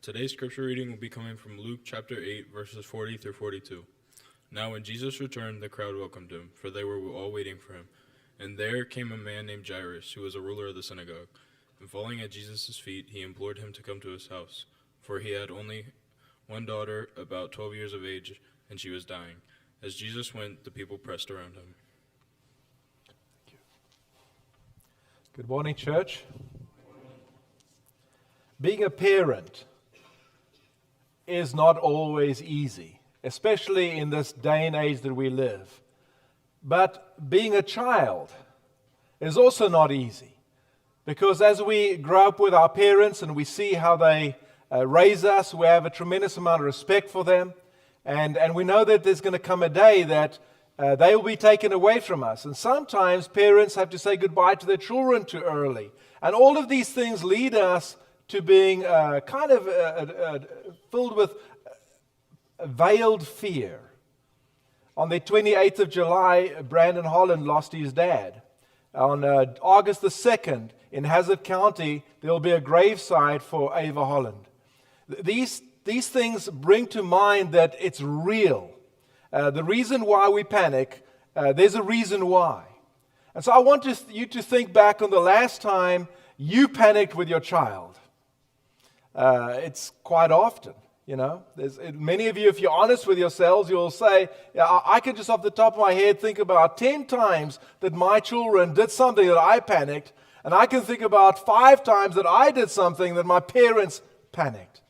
Today's scripture reading will be coming from Luke chapter 8, verses 40 through 42. Now when Jesus returned, the crowd welcomed him, for they were all waiting for him. And there came a man named Jairus, who was a ruler of the synagogue. And falling at Jesus' feet, he implored him to come to his house, for he had only one daughter, about 12 years of age, and she was dying. As Jesus went, the people pressed around him. Good morning, church. Being a parent is not always easy, especially in this day and age that we live. But being a child is also not easy, because as we grow up with our parents and we see how they raise us, we have a tremendous amount of respect for them, and we know that there's going to come a day that they will be taken away from us. And sometimes parents have to say goodbye to their children too early. And all of these things lead us to being filled with veiled fear. On the 28th of July, Brandon Holland lost his dad. On August the 2nd, in Hazard County, there will be a gravesite for Ava Holland. These things bring to mind that it's real. The reason why we panic, there's a reason why. And so I want you to think back on the last time you panicked with your child. It's quite often, many of you, if you're honest with yourselves, you'll say, I can just off the top of my head think about 10 times that my children did something that I panicked, and I can think about 5 times that I did something that my parents panicked.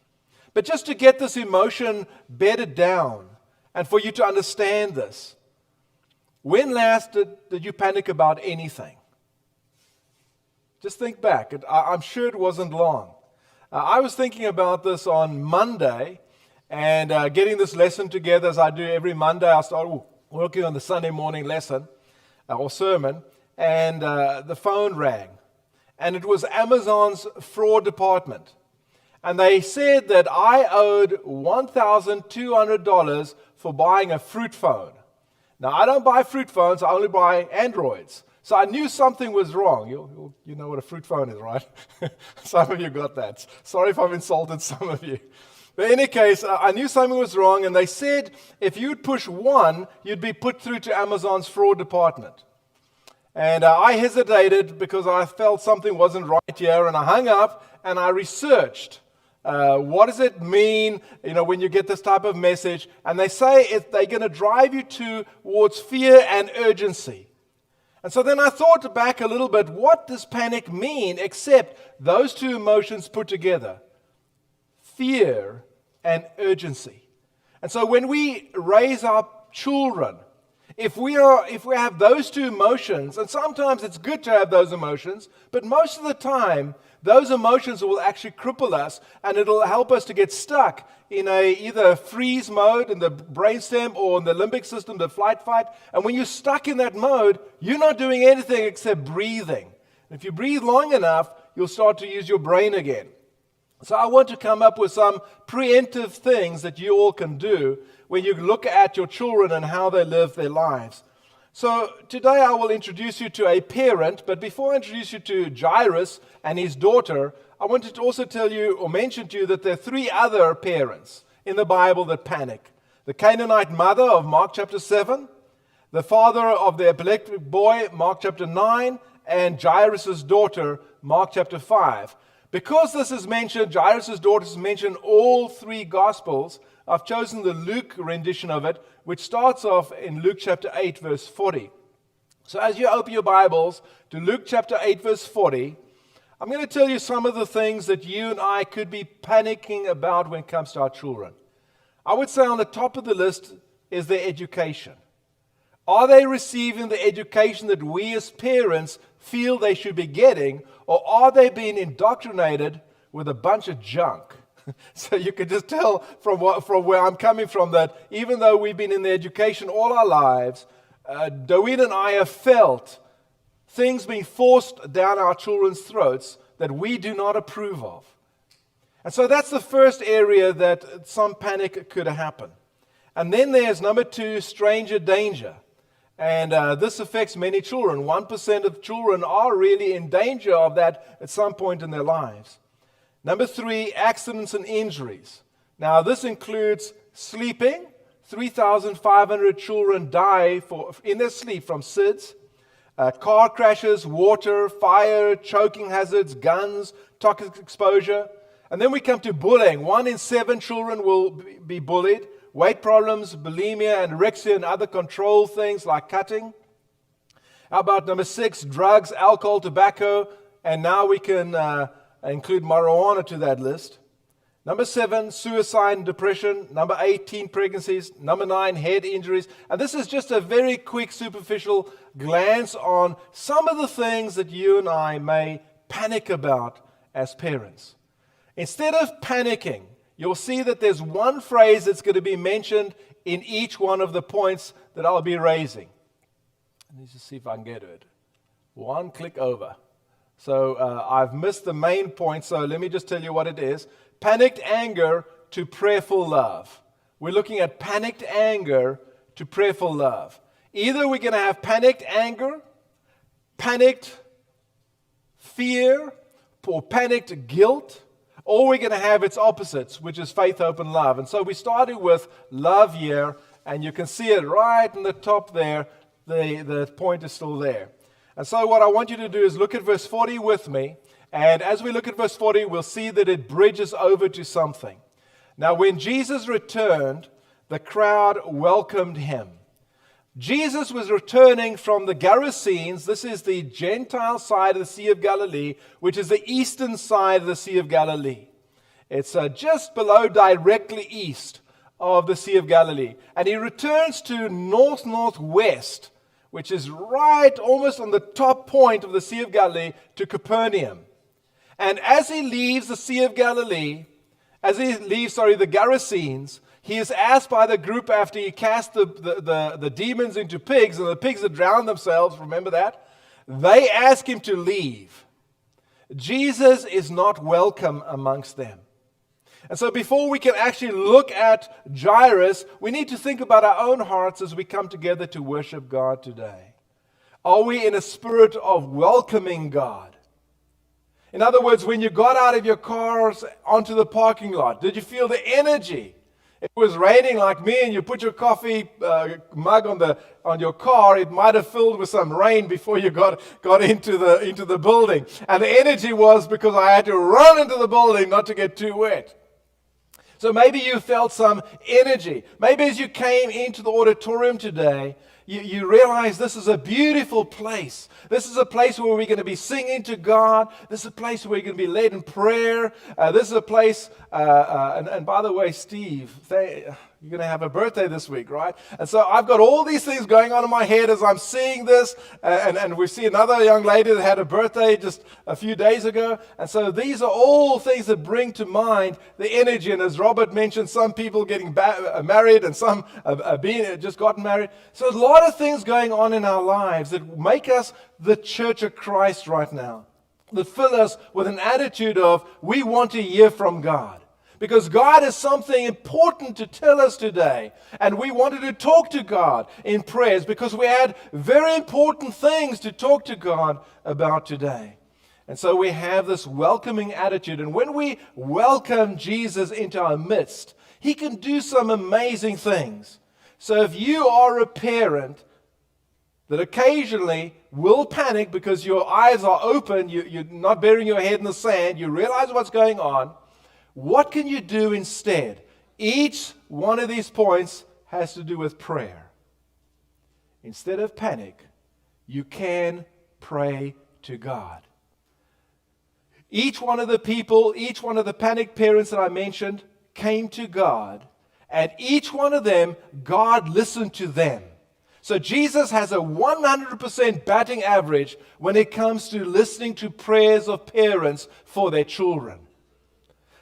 But just to get this emotion bedded down, and for you to understand this, when last did you panic about anything? Just think back. I'm sure it wasn't long. I was thinking about this on Monday and getting this lesson together as I do every Monday. I start working on the Sunday morning lesson or sermon, and the phone rang. And it was Amazon's fraud department. And they said that I owed $1,200 for buying a fruit phone. Now, I don't buy fruit phones, I only buy Androids. So I knew something was wrong. You know what a fruit phone is, right? Some of you got that. Sorry if I've insulted some of you. But in any case, I knew something was wrong, and they said if you'd push 1, you'd be put through to Amazon's fraud department. And I hesitated because I felt something wasn't right here, and I hung up and I researched. What does it mean, when you get this type of message? And they say they're going to drive you towards fear and urgency. And so then I thought back a little bit, what does panic mean except those two emotions put together? Fear and urgency. And so when we raise our children, if we have those two emotions, and sometimes it's good to have those emotions, but most of the time, those emotions will actually cripple us, and it'll help us to get stuck in either freeze mode in the brainstem or in the limbic system, the flight-fight. And when you're stuck in that mode, you're not doing anything except breathing. If you breathe long enough, you'll start to use your brain again. So I want to come up with some preemptive things that you all can do when you look at your children and how they live their lives. So today I will introduce you to a parent, but before I introduce you to Jairus and his daughter, I wanted to also tell you or mention to you that there are 3 other parents in the Bible that panic. The Canaanite mother of Mark chapter 7, the father of the epileptic boy, Mark chapter 9, and Jairus' daughter, Mark chapter 5. Because this is mentioned, Jairus' daughter is mentioned in all 3 Gospels, I've chosen the Luke rendition of it, which starts off in Luke chapter 8, verse 40. So as you open your Bibles to Luke chapter 8, verse 40, I'm going to tell you some of the things that you and I could be panicking about when it comes to our children. I would say on the top of the list is their education. Are they receiving the education that we as parents feel they should be getting, or are they being indoctrinated with a bunch of junk? So you can just tell from where I'm coming from that even though we've been in the education all our lives, Daween and I have felt things being forced down our children's throats that we do not approve of. And so that's the first area that some panic could happen. And then there's number 2, stranger danger. And this affects many children. 1% of children are really in danger of that at some point in their lives. Number 3, accidents and injuries. Now, this includes sleeping. 3,500 children die in their sleep from SIDS. Car crashes, water, fire, choking hazards, guns, toxic exposure. And then we come to bullying. 1 in 7 children will be bullied. Weight problems, bulimia, anorexia, and other control things like cutting. How about number 6, drugs, alcohol, tobacco, and now we can include marijuana to that list. Number 7, suicide and depression. Number 8, teen pregnancies. Number 9, head injuries. And this is just a very quick, superficial glance on some of the things that you and I may panic about as parents. Instead of panicking, you'll see that there's one phrase that's going to be mentioned in each one of the points that I'll be raising. Let me just see if I can get it. One click over. So I've missed the main point, so let me just tell you what it is. Panicked anger to prayerful love. We're looking at panicked anger to prayerful love. Either we're going to have panicked anger, panicked fear, or panicked guilt, or we're going to have its opposites, which is faith, hope, and love. And so we started with love here, and you can see it right in the top there. The point is still there. And so what I want you to do is look at verse 40 with me. And as we look at verse 40, we'll see that it bridges over to something. Now, when Jesus returned, the crowd welcomed him. Jesus was returning from the Gerasenes. This is the Gentile side of the Sea of Galilee, which is the eastern side of the Sea of Galilee. It's just below, directly east of the Sea of Galilee. And he returns to northwest, which is right almost on the top point of the Sea of Galilee, to Capernaum. And as he leaves the Sea of Galilee, the Gerasenes, he is asked by the group after he cast the demons into pigs, and the pigs had drowned themselves, remember that? They ask him to leave. Jesus is not welcome amongst them. And so before we can actually look at Jairus, we need to think about our own hearts as we come together to worship God today. Are we in a spirit of welcoming God? In other words, when you got out of your cars onto the parking lot, did you feel the energy? If it was raining like me and you put your coffee mug on your car, it might have filled with some rain before you got into the building. And the energy was because I had to run into the building not to get too wet. So maybe you felt some energy. Maybe as you came into the auditorium today, you realize this is a beautiful place. This is a place where we're going to be singing to God. This is a place where we're going to be led in prayer. This is a place, and by the way, Steve, you're going to have a birthday this week, right? And so I've got all these things going on in my head as I'm seeing this. And we see another young lady that had a birthday just a few days ago. And so these are all things that bring to mind the energy. And as Robert mentioned, some people getting married and some just gotten married. So a lot of things going on in our lives that make us the Church of Christ right now, that fill us with an attitude of we want to hear from God. Because God has something important to tell us today. And we wanted to talk to God in prayers because we had very important things to talk to God about today. And so we have this welcoming attitude. And when we welcome Jesus into our midst, He can do some amazing things. So if you are a parent that occasionally will panic because your eyes are open, you're not burying your head in the sand, you realize what's going on, what can you do instead? Each one of these points has to do with prayer. Instead of panic, you can pray to God. Each one of the people, each one of the panicked parents that I mentioned came to God, and each one of them, God listened to them. So Jesus has a 100% batting average when it comes to listening to prayers of parents for their children.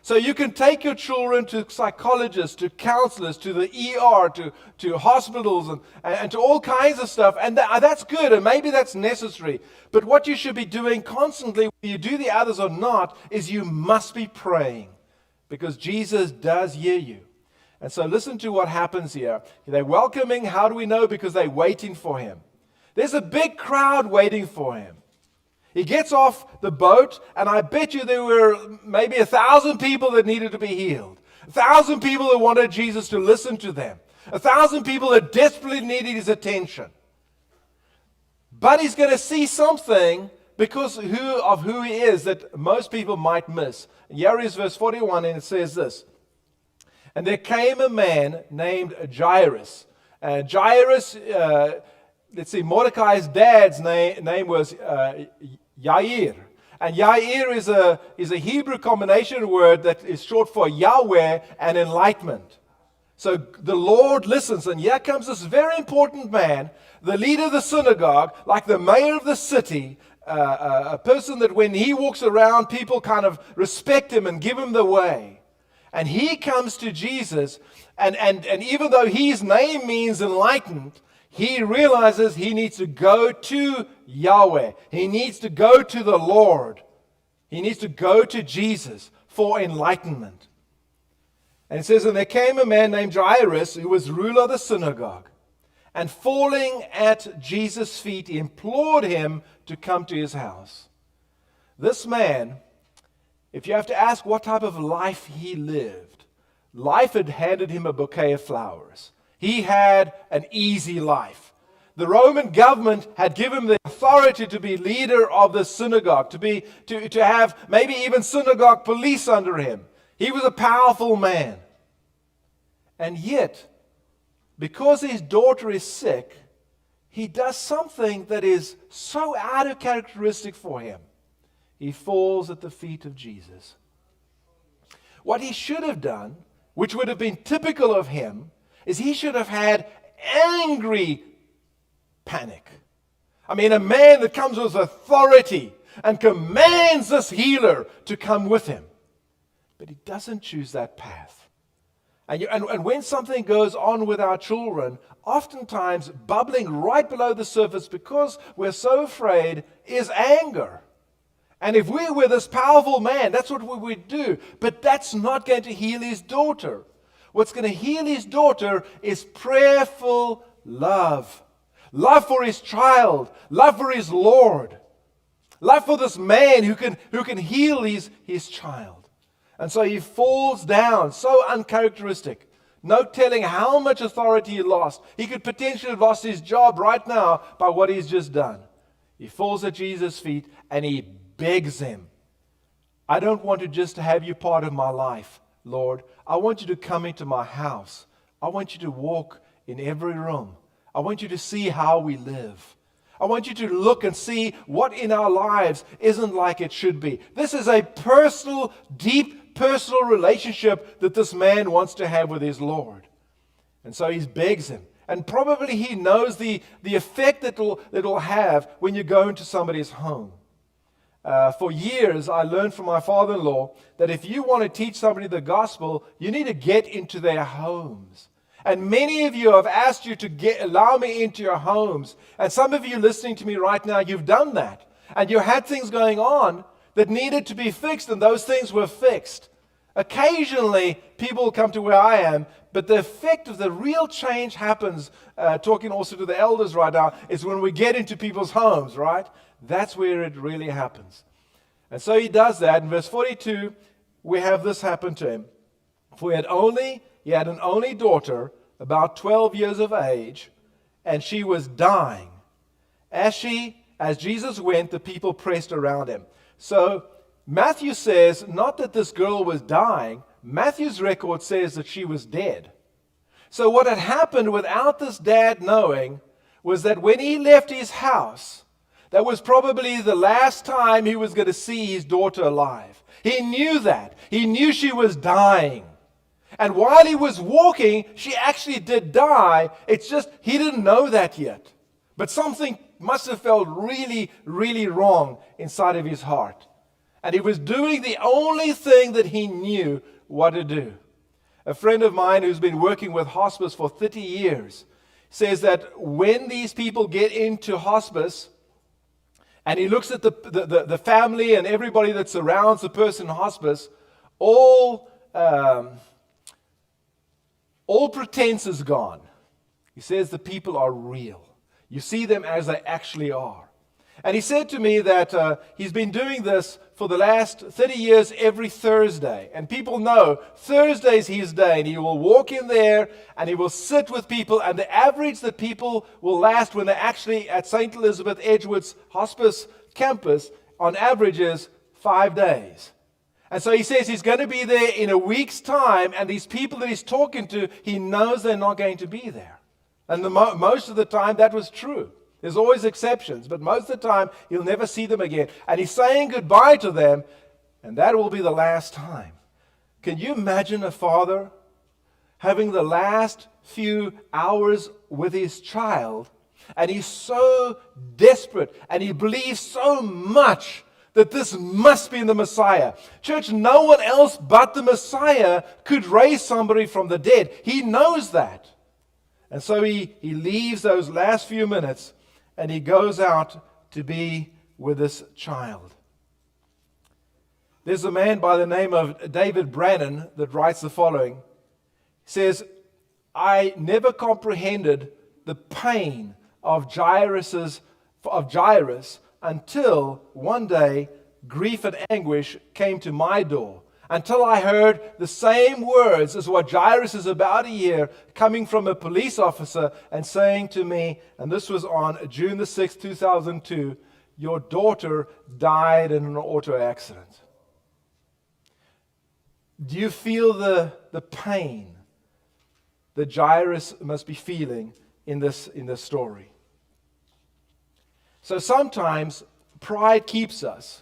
So you can take your children to psychologists, to counselors, to the ER, to hospitals, and to all kinds of stuff. And that's good, and maybe that's necessary. But what you should be doing constantly, whether you do the others or not, is you must be praying. Because Jesus does hear you. And so listen to what happens here. They're welcoming. How do we know? Because they're waiting for Him. There's a big crowd waiting for Him. He gets off the boat, and I bet you there were maybe 1,000 people that needed to be healed. 1,000 people that wanted Jesus to listen to them. 1,000 people that desperately needed his attention. But he's going to see something because of who he is that most people might miss. Here is verse 41, and it says this. And there came a man named Jairus. Jairus, let's see, Mordecai's dad's name was Yair. And Yair is a Hebrew combination word that is short for Yahweh and enlightenment. So the Lord listens, and here comes this very important man, the leader of the synagogue, like the mayor of the city, a person that when he walks around, people kind of respect him and give him the way. And he comes to Jesus, and even though his name means enlightened, he realizes he needs to go to Yahweh. He needs to go to the Lord. He needs to go to Jesus for enlightenment. And it says, and there came a man named Jairus, who was ruler of the synagogue. And falling at Jesus' feet, he implored him to come to his house. This man, if you have to ask what type of life he lived, life had handed him a bouquet of flowers. He had an easy life. The Roman government had given him the authority to be leader of the synagogue, to have maybe even synagogue police under him. He was a powerful man. And yet, because his daughter is sick, he does something that is so out of characteristic for him. He falls at the feet of Jesus. What he should have done, which would have been typical of him, is he should have had angry panic. I mean, a man that comes with authority and commands this healer to come with him. But he doesn't choose that path. And when something goes on with our children, oftentimes bubbling right below the surface because we're so afraid is anger. And if we were this powerful man, that's what we would do. But that's not going to heal his daughter. What's going to heal his daughter is prayerful love. Love for his child. Love for his Lord. Love for this man who can heal his child. And so he falls down, so uncharacteristic. No telling how much authority he lost. He could potentially have lost his job right now by what he's just done. He falls at Jesus' feet and he begs him, I don't want to just have you part of my life, Lord. I want you to come into my house. I want you to walk in every room. I want you to see how we live. I want you to look and see what in our lives isn't like it should be. This is a personal, deep personal relationship that this man wants to have with his Lord. And so he begs him. And probably he knows the effect that it'll have when you go into somebody's home. For years, I learned from my father-in-law that if you want to teach somebody the gospel, you need to get into their homes. And many of you have asked you to allow me into your homes. And some of you listening to me right now, you've done that. And you had things going on that needed to be fixed, and those things were fixed. Occasionally, people come to where I am, but the effect of the real change happens, talking also to the elders right now, is when we get into people's homes, right? That's where it really happens. And so he does that. In verse 42, we have this happen to him. For he had an only daughter, about 12 years of age, and she was dying. As Jesus went, the people pressed around him. So Matthew says not that this girl was dying. Matthew's record says that she was dead. So what had happened without this dad knowing was that when he left his house, that was probably the last time he was going to see his daughter alive. He knew that. He knew she was dying. And while he was walking, she actually did die. It's just he didn't know that yet. But something must have felt really, really wrong inside of his heart. And he was doing the only thing that he knew what to do. A friend of mine who's been working with hospice for 30 years says that when these people get into hospice, and he looks at the family and everybody that surrounds the person in hospice, all pretense is gone. He says the people are real. You see them as they actually are. And he said to me that he's been doing this for the last 30 years every Thursday. And people know Thursday's his day. And he will walk in there and he will sit with people. And the average that people will last when they're actually at St. Elizabeth Edgewood's Hospice campus, on average, is 5 days. And so he says he's going to be there in a week's time. And these people that he's talking to, he knows they're not going to be there. And most of the time that was true. There's always exceptions, but most of the time, you'll never see them again. And he's saying goodbye to them, and that will be the last time. Can you imagine a father having the last few hours with his child, and he's so desperate, and he believes so much that this must be the Messiah. Church, no one else but the Messiah could raise somebody from the dead. He knows that. And so he leaves those last few minutes, and he goes out to be with this child. There's a man by the name of David Brannon that writes the following. He says, I never comprehended the pain of Jairus until one day grief and anguish came to my door. Until I heard the same words as what Jairus is about to hear coming from a police officer and saying to me, and this was on June the 6th, 2002, your daughter died in an auto accident. Do you feel the pain that Jairus must be feeling in this story? So sometimes pride keeps us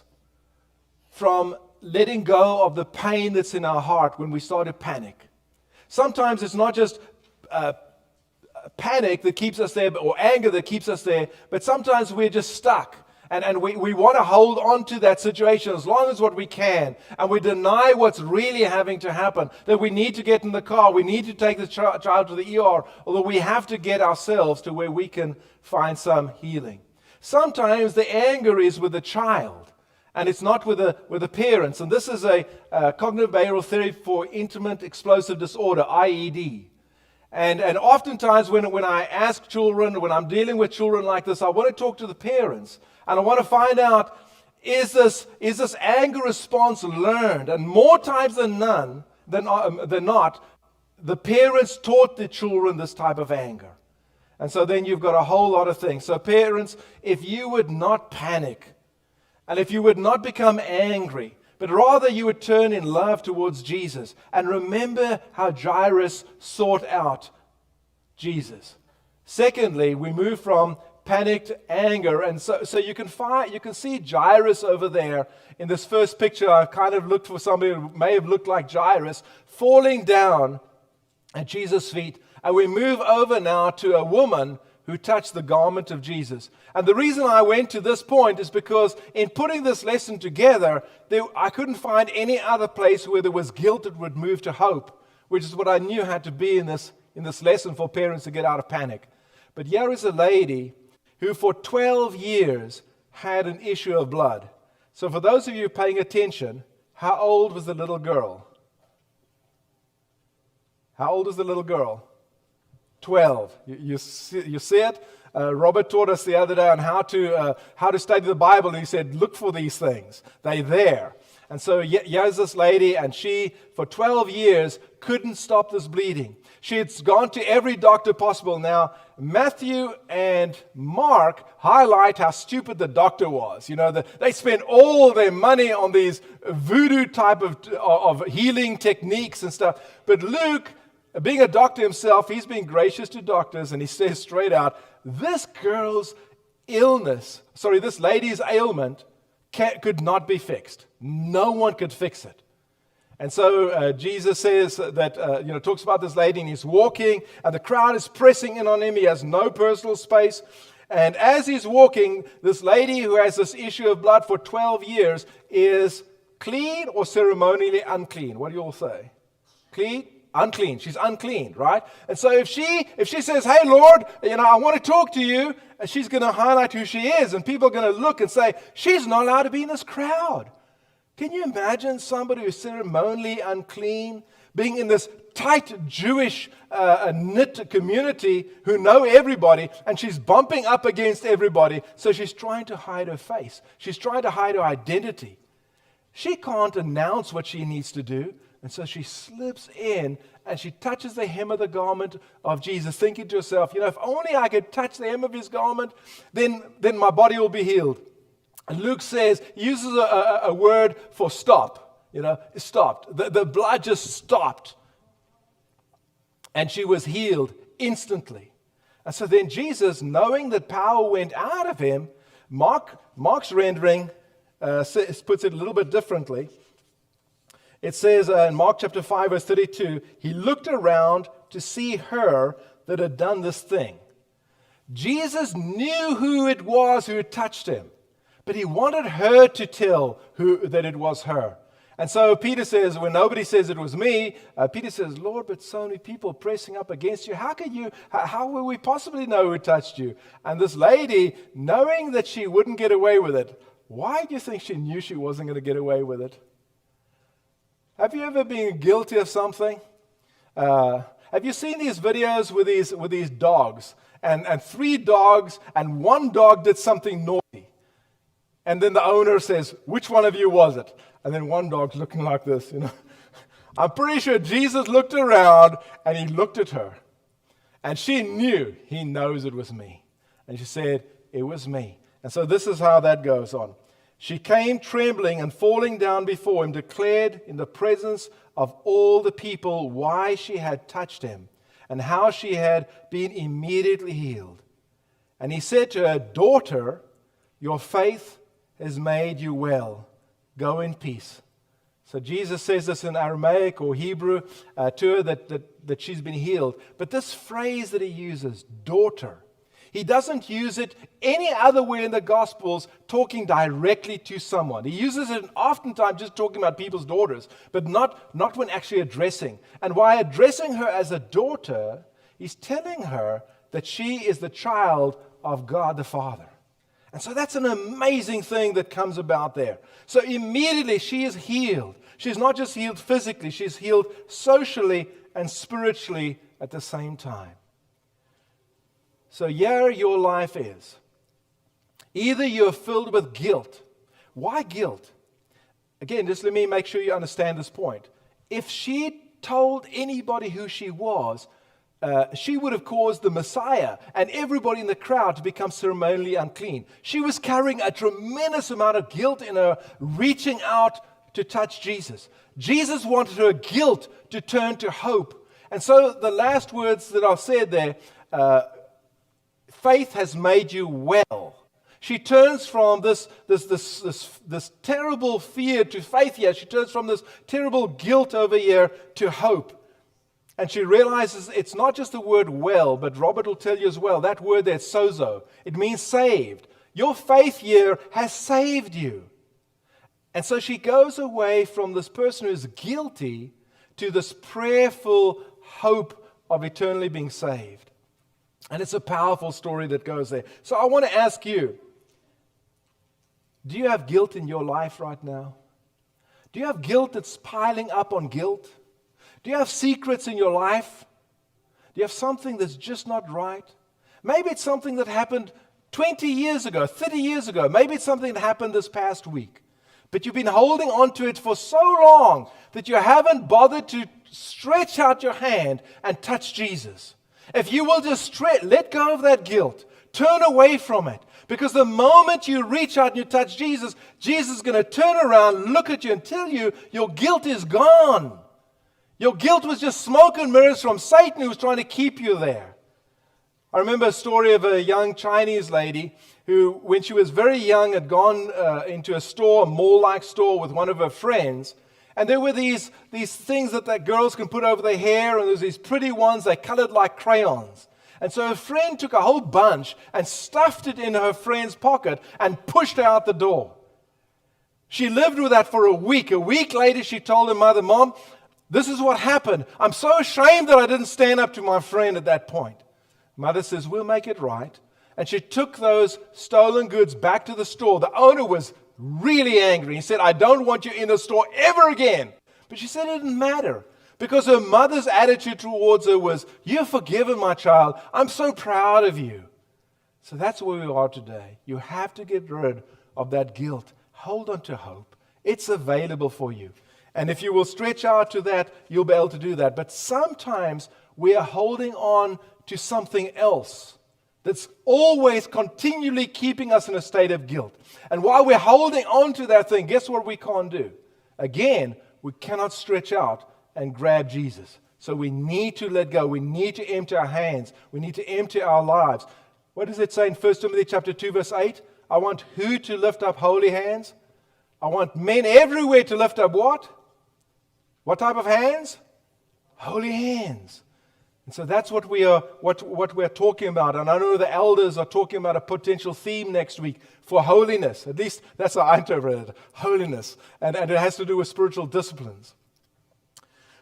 from letting go of the pain that's in our heart when we start to panic. Sometimes it's not just panic that keeps us there, or anger that keeps us there, but sometimes we're just stuck. And we want to hold on to that situation as long as what we can. And we deny what's really having to happen. That we need to get in the car. We need to take the child to the ER. Although we have to get ourselves to where we can find some healing. Sometimes the anger is with the child. And it's not with the parents. And this is a cognitive behavioral therapy for intimate explosive disorder, IED. And oftentimes when I ask children, when I'm dealing with children like this, I want to talk to the parents. And I want to find out, is this anger response learned? And more times than not, the parents taught the children this type of anger. And so then you've got a whole lot of things. So parents, if you would not panic, and if you would not become angry, but rather you would turn in love towards Jesus, and remember how Jairus sought out Jesus. Secondly, we move from panic to anger, and so you can see Jairus over there in this first picture. I've kind of looked for somebody who may have looked like Jairus, falling down at Jesus' feet, and we move over now to a woman who touched the garment of Jesus. And the reason I went to this point is because in putting this lesson together, I couldn't find any other place where there was guilt that would move to hope, which is what I knew had to be in this lesson for parents to get out of panic. But here is a lady who for 12 years had an issue of blood. So for those of you paying attention, how old was the little girl? How old is the little girl? 12. You see it? Robert taught us the other day on how to study the Bible, and he said, look for these things. They're there. And so here's this lady, and she, for 12 years, couldn't stop this bleeding. She had gone to every doctor possible. Now, Matthew and Mark highlight how stupid the doctor was. You know, they spent all their money on these voodoo type of healing techniques and stuff. But Luke, being a doctor himself, he's been gracious to doctors, and he says straight out, this lady's ailment could not be fixed. No one could fix it. And so Jesus says that, talks about this lady, and he's walking, and the crowd is pressing in on him. He has no personal space. And as he's walking, this lady who has this issue of blood for 12 years is clean or ceremonially unclean. What do you all say? Clean? Unclean. She's unclean, right? And so if she says, hey, Lord, I want to talk to you, she's going to highlight who she is. And people are going to look and say, she's not allowed to be in this crowd. Can you imagine somebody who's ceremonially unclean, being in this tight Jewish knit community who know everybody, and she's bumping up against everybody, so she's trying to hide her face. She's trying to hide her identity. She can't announce what she needs to do, and so she slips in and she touches the hem of the garment of Jesus, thinking to herself, if only I could touch the hem of his garment, then my body will be healed. And Luke says, he uses a word for stop. It stopped. The blood just stopped. And she was healed instantly. And so then Jesus, knowing that power went out of him, Mark's rendering puts it a little bit differently. It says in Mark chapter 5, verse 32, he looked around to see her that had done this thing. Jesus knew who it was who had touched him, but he wanted her to tell that it was her. And so Peter says, when nobody says it was me, Peter says, Lord, but so many people pressing up against you. How will we possibly know who touched you? And this lady, knowing that she wouldn't get away with it, why do you think she knew she wasn't going to get away with it? Have you ever been guilty of something? Have you seen these videos with these dogs? And 3 dogs, and 1 dog did something naughty. And then the owner says, which one of you was it? And then 1 dog's looking like this, I'm pretty sure Jesus looked around and he looked at her. And she knew, he knows it was me. And she said, it was me. And so this is how that goes on. She came trembling and falling down before him, declared in the presence of all the people why she had touched him and how she had been immediately healed. And he said to her, daughter, your faith has made you well. Go in peace. So Jesus says this in Aramaic or Hebrew to her that she's been healed. But this phrase that he uses, daughter, he doesn't use it any other way in the Gospels talking directly to someone. He uses it oftentimes just talking about people's daughters, but not when actually addressing. And by addressing her as a daughter, he's telling her that she is the child of God the Father. And so that's an amazing thing that comes about there. So immediately she is healed. She's not just healed physically, she's healed socially and spiritually at the same time. So here your life is. Either you're filled with guilt. Why guilt? Again, just let me make sure you understand this point. If she told anybody who she was, she would have caused the Messiah and everybody in the crowd to become ceremonially unclean. She was carrying a tremendous amount of guilt in her, reaching out to touch Jesus. Jesus wanted her guilt to turn to hope. And so the last words that are said there, faith has made you well. She turns from this terrible fear to faith here. She turns from this terrible guilt over here to hope. And she realizes it's not just the word well, but Robert will tell you as well, that word there, sozo, it means saved. Your faith here has saved you. And so she goes away from this person who's guilty to this prayerful hope of eternally being saved. And it's a powerful story that goes there. So I want to ask you, do you have guilt in your life right now? Do you have guilt that's piling up on guilt? Do you have secrets in your life? Do you have something that's just not right? Maybe it's something that happened 20 years ago, 30 years ago. Maybe it's something that happened this past week. But you've been holding on to it for so long that you haven't bothered to stretch out your hand and touch Jesus. If you will just let go of that guilt, turn away from it. Because the moment you reach out and you touch Jesus, Jesus is going to turn around, look at you and tell you your guilt is gone. Your guilt was just smoke and mirrors from Satan who was trying to keep you there. I remember a story of a young Chinese lady who, when she was very young, had gone into a store, a mall-like store with one of her friends. And there were these things that girls can put over their hair, and there's these pretty ones, they colored like crayons. And so her friend took a whole bunch and stuffed it in her friend's pocket and pushed her out the door. She lived with that for a week. A week later, she told her mother, Mom, this is what happened. I'm so ashamed that I didn't stand up to my friend at that point. Mother says, we'll make it right. And she took those stolen goods back to the store. The owner was really angry. He said, I don't want you in the store ever again. But she said it didn't matter, because her mother's attitude towards her was, you're forgiven, my child. I'm so proud of you. So that's where we are today. You have to get rid of that guilt. Hold on to hope. It's available for you. And if you will stretch out to that, you'll be able to do that. But sometimes we are holding on to something else that's always continually keeping us in a state of guilt. And while we're holding on to that thing, guess what we can't do? Again, we cannot stretch out and grab Jesus. So we need to let go. We need to empty our hands. We need to empty our lives. What does it say in 1 Timothy chapter 2, verse 8? I want who to lift up holy hands? I want men everywhere to lift up what? What type of hands? Holy hands. And so that's what we're talking about. And I know the elders are talking about a potential theme next week for holiness. At least that's how I interpret it. Holiness. And it has to do with spiritual disciplines.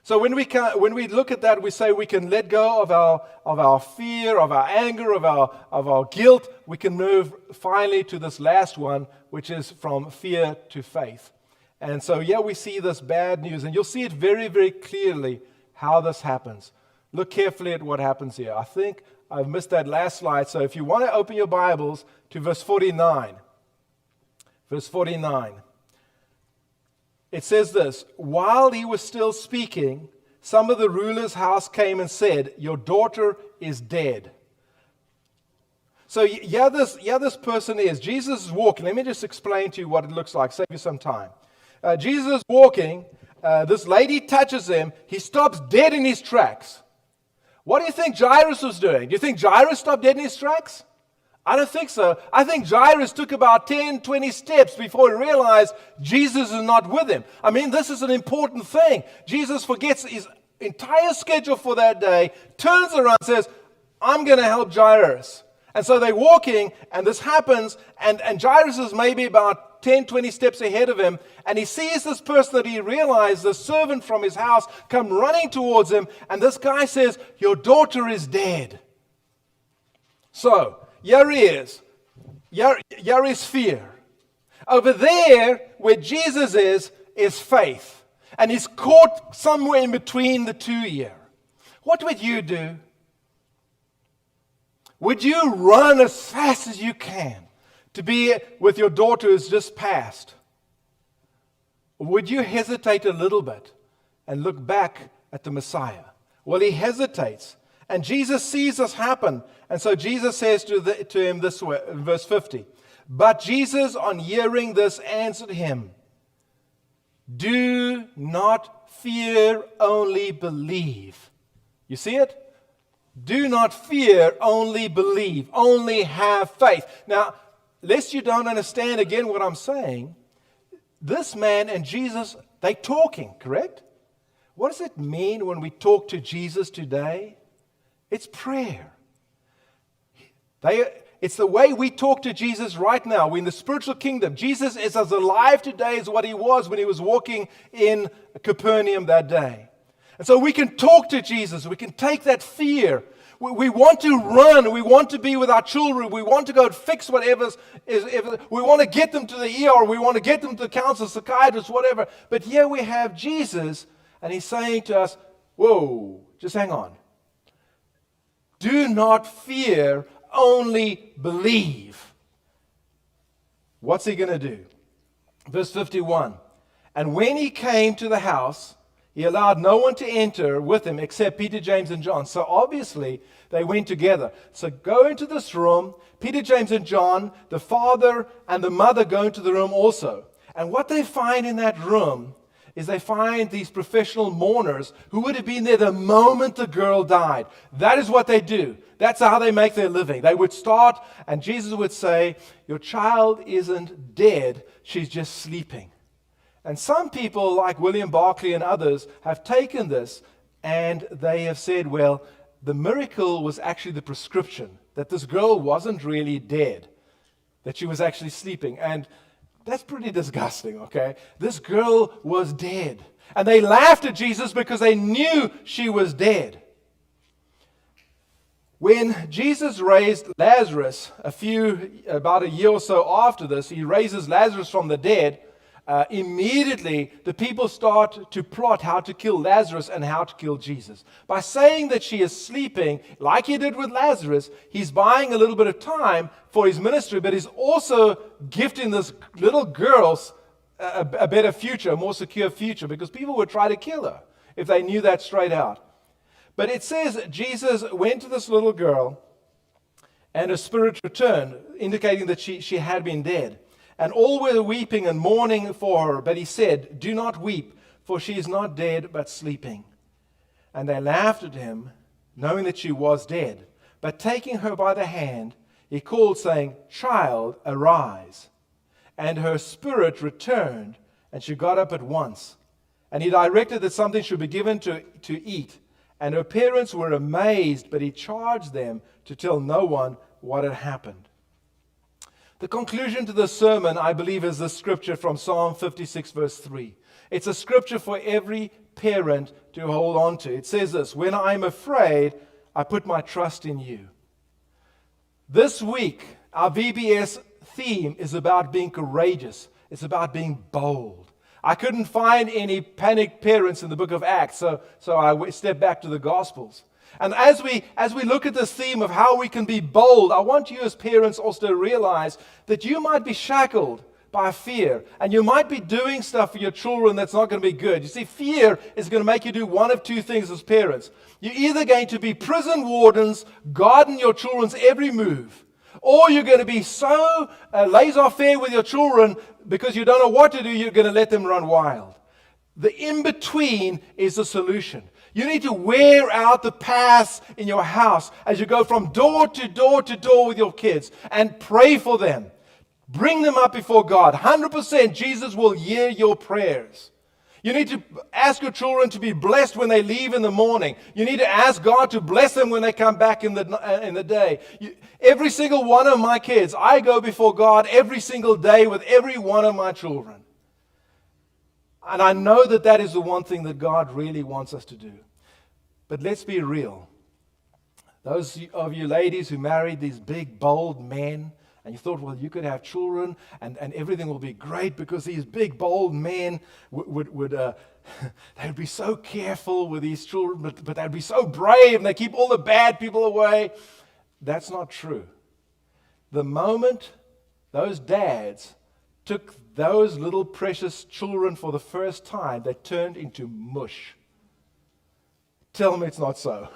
So when we look at that, we say we can let go of our fear, of our anger, of our guilt. We can move finally to this last one, which is from fear to faith. And so we see this bad news, and you'll see it very, very clearly how this happens. Look carefully at what happens here. I think I've missed that last slide. So if you want to open your Bibles to verse 49. Verse 49. It says this, while he was still speaking, some of the ruler's house came and said, your daughter is dead. So this person is. Jesus is walking. Let me just explain to you what it looks like. Save you some time. Jesus is walking. This lady touches him. He stops dead in his tracks. What do you think Jairus was doing? Do you think Jairus stopped dead in his tracks? I don't think so. I think Jairus took about 10, 20 steps before he realized Jesus is not with him. I mean, this is an important thing. Jesus forgets his entire schedule for that day, turns around and says, I'm going to help Jairus. And so they're walking, and this happens, and Jairus is maybe about 10, 20 steps ahead of him, and he sees this person that he realized, the servant from his house, come running towards him, and this guy says, your daughter is dead. So, here he is. Here is fear. Over there, where Jesus is faith. And he's caught somewhere in between the two here. What would you do? Would you run as fast as you can to be with your daughter who's just passed? Or would you hesitate a little bit and look back at the Messiah? Well, he hesitates. And Jesus sees this happen. And so Jesus says to him this way, in verse 50, but Jesus, on hearing this, answered him, do not fear, only believe. You see it? Do not fear, only believe. Only have faith. Now, lest you don't understand again what I'm saying, this man and Jesus, they're talking, correct? What does it mean when we talk to Jesus today? It's prayer. It's the way we talk to Jesus right now. We're in the spiritual kingdom. Jesus is as alive today as what he was when he was walking in Capernaum that day. And so we can talk to Jesus. We can take that fear. We want to run. We want to be with our children. We want to go and fix whatever is. We want to get them to the ER. We want to get them to the counselor, psychiatrist, whatever. But here we have Jesus, and he's saying to us, whoa, just hang on. Do not fear, only believe. What's he going to do? Verse 51. And when he came to the house, he allowed no one to enter with him except Peter, James, and John. So obviously, they went together. So go into this room. Peter, James, and John, the father and the mother go into the room also. And what they find in that room is they find these professional mourners who would have been there the moment the girl died. That is what they do. That's how they make their living. They would start, and Jesus would say, your child isn't dead, she's just sleeping. And some people, like William Barclay and others, have taken this and they have said, well, the miracle was actually the prescription, that this girl wasn't really dead, that she was actually sleeping. And that's pretty disgusting, okay? This girl was dead. And they laughed at Jesus because they knew she was dead. When Jesus raised Lazarus, about a year or so after this, he raises Lazarus from the dead. Immediately, the people start to plot how to kill Lazarus and how to kill Jesus. By saying that she is sleeping, like he did with Lazarus, he's buying a little bit of time for his ministry, but he's also gifting this little girl a better future, a more secure future, because people would try to kill her if they knew that straight out. But it says Jesus went to this little girl, and her spirit returned, indicating that she had been dead. And all were weeping and mourning for her. But he said, "Do not weep, for she is not dead, but sleeping." And they laughed at him, knowing that she was dead. But taking her by the hand, he called, saying, "Child, arise." And her spirit returned, and she got up at once. And he directed that something should be given to eat. And her parents were amazed, but he charged them to tell no one what had happened. The conclusion to this sermon, I believe, is this scripture from Psalm 56, verse 3. It's a scripture for every parent to hold on to. It says this: "When I am afraid, I put my trust in you." This week, our VBS theme is about being courageous. It's about being bold. I couldn't find any panicked parents in the book of Acts, so I stepped back to the Gospels. And as we look at this theme of how we can be bold, I want you as parents also to realize that you might be shackled by fear, and you might be doing stuff for your children that's not going to be good. You see, fear is going to make you do one of two things as parents. You're either going to be prison wardens, guarding your children's every move, or you're going to be so laissez-faire with your children because you don't know what to do, you're going to let them run wild. The in-between is the solution. You need to wear out the paths in your house as you go from door to door to door with your kids and pray for them. Bring them up before God. 100% Jesus will hear your prayers. You need to ask your children to be blessed when they leave in the morning. You need to ask God to bless them when they come back in the day. Every single one of my kids, I go before God every single day with every one of my children. And I know that that is the one thing that God really wants us to do. But let's be real. Those of you ladies who married these big, bold men, and you thought, well, you could have children and everything will be great because these big, bold men would they would be so careful with these children, but they'd be so brave and they keep all the bad people away. That's not true. The moment those dads took those little precious children for the first time, they turned into mush. Tell me it's not so.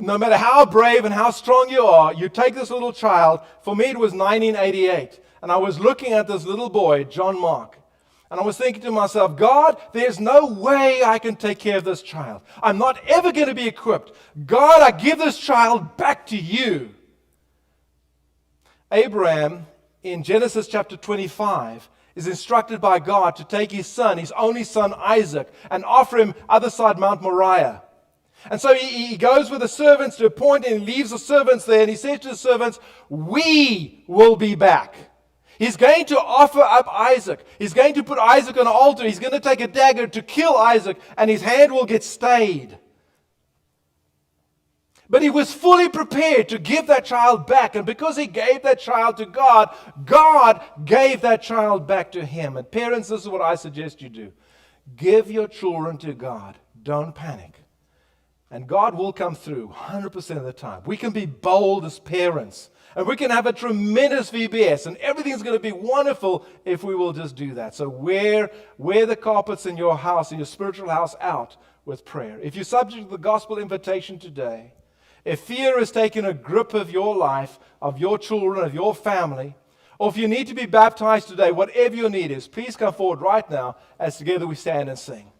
No matter how brave and how strong you are, you take this little child. For me, it was 1988. And I was looking at this little boy, John Mark. And I was thinking to myself, God, there's no way I can take care of this child. I'm not ever going to be equipped. God, I give this child back to you. Abraham, in Genesis chapter 25, is instructed by God to take his son, his only son Isaac, and offer him other side Mount Moriah. And so he goes with the servants to a point and leaves the servants there, and he says to the servants, "We will be back." He's going to offer up Isaac. He's going to put Isaac on an altar. He's going to take a dagger to kill Isaac, and his hand will get stayed. But he was fully prepared to give that child back. And because he gave that child to God, God gave that child back to him. And parents, this is what I suggest you do. Give your children to God. Don't panic. And God will come through 100% of the time. We can be bold as parents. And we can have a tremendous VBS. And everything's going to be wonderful if we will just do that. So wear the carpets in your house, in your spiritual house, out with prayer. If you're subject to the gospel invitation today, if fear has taken a grip of your life, of your children, of your family, or if you need to be baptized today, whatever your need is, please come forward right now as together we stand and sing.